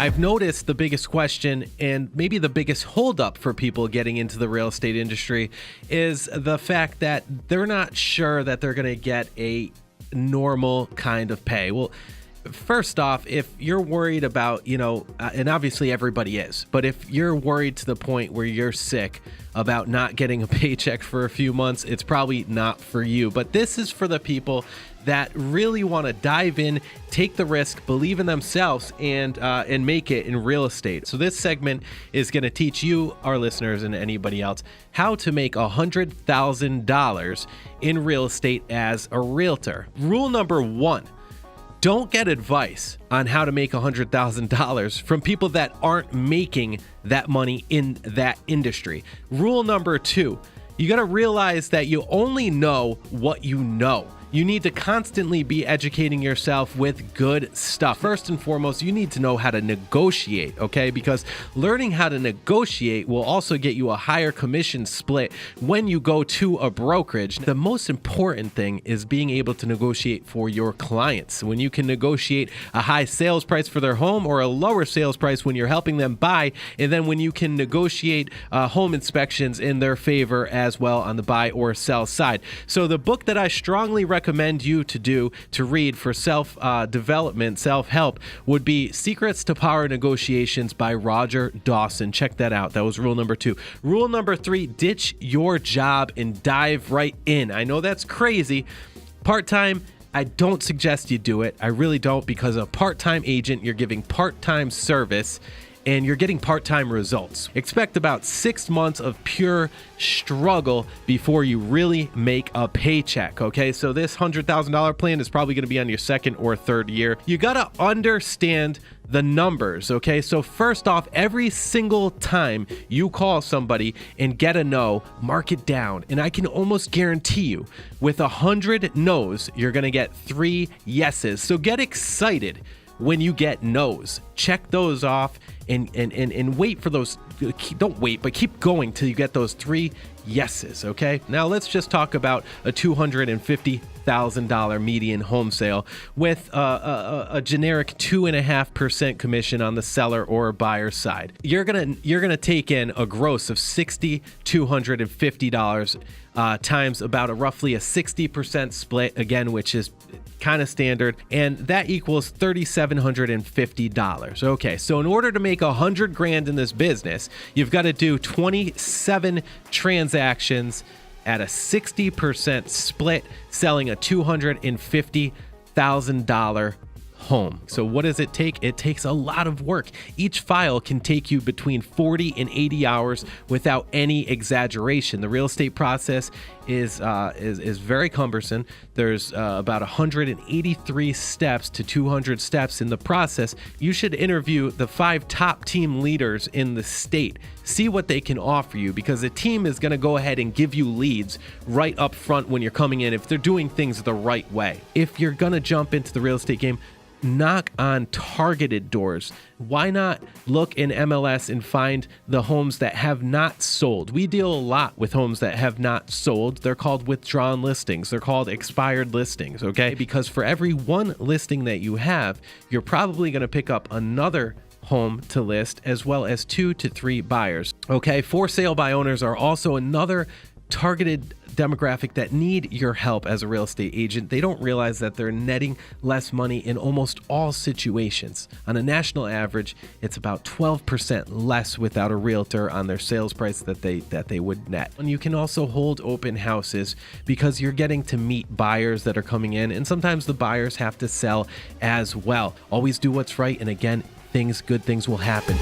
I've noticed the biggest question and maybe the biggest holdup for people getting into the real estate industry is the fact that they're not sure that they're going to get a normal kind of pay. Well, first off, if you're worried about, and obviously everybody is, but if you're worried to the point where you're sick about not getting a paycheck for a few months, it's probably not for you. But this is for the people that really want to dive in, take the risk, believe in themselves, and make it in real estate. So this segment is going to teach you, our listeners, and anybody else, how to make $100,000 in real estate as a realtor. Rule number 1. Don't get advice on how to make $100,000 from people that aren't making that money in that industry. Rule number 2, you got to realize that you only know what you know. You need to constantly be educating yourself with good stuff. First and foremost, you need to know how to negotiate, okay? Because learning how to negotiate will also get you a higher commission split when you go to a brokerage. The most important thing is being able to negotiate for your clients. When you can negotiate a high sales price for their home or a lower sales price when you're helping them buy, and then when you can negotiate home inspections in their favor as well on the buy or sell side. So the book that I strongly recommend you to read for self-development, self-help would be Secrets to Power Negotiations by Roger Dawson. Check that out. That was rule number 2. Rule number 3, ditch your job and dive right in. I know that's crazy. Part-time, I don't suggest you do it. I really don't, because a part-time agent, you're giving part-time service and you're getting part-time results. Expect about 6 months of pure struggle before you really make a paycheck, okay? So this $100,000 plan is probably gonna be on your 2nd or 3rd year. You gotta understand the numbers, okay? So first off, every single time you call somebody and get a no, mark it down. And I can almost guarantee you, with 100 no's, you're gonna get 3 yeses. So get excited when you get no's. Check those off and wait for those. Don't wait, but keep going till you get those 3 yeses, okay? Now let's just talk about a $250,000 median home sale with a generic 2.5% commission on the seller or buyer side. You're gonna take in a gross of $6,250 times about roughly a 60% split, again, which is kind of standard, and that equals $3,750. Okay, so in order to make $100,000 in this business, you've got to do 27 transactions at a 60% split, selling a $250,000 home. So what does it take? It takes a lot of work. Each file can take you between 40 and 80 hours without any exaggeration. The real estate process is very cumbersome. There's about 183 steps to 200 steps in the process. You should interview the 5 top team leaders in the state. See what they can offer you, because the team is going to go ahead and give you leads right up front when you're coming in if they're doing things the right way. If you're going to jump into the real estate game, knock on targeted doors. Why not look in MLS and find the homes that have not sold? We deal a lot with homes that have not sold. They're called withdrawn listings. They're called expired listings, okay? Because for every one listing that you have, you're probably going to pick up another home to list, as well as 2 to 3 buyers. Okay, for sale by owners are also another targeted demographic that need your help as a real estate agent. They don't realize that they're netting less money in almost all situations. On a national average, it's about 12% less without a realtor on their sales price that they would net. And you can also hold open houses because you're getting to meet buyers that are coming in, and sometimes the buyers have to sell as well. Always do what's right, and again, good things will happen.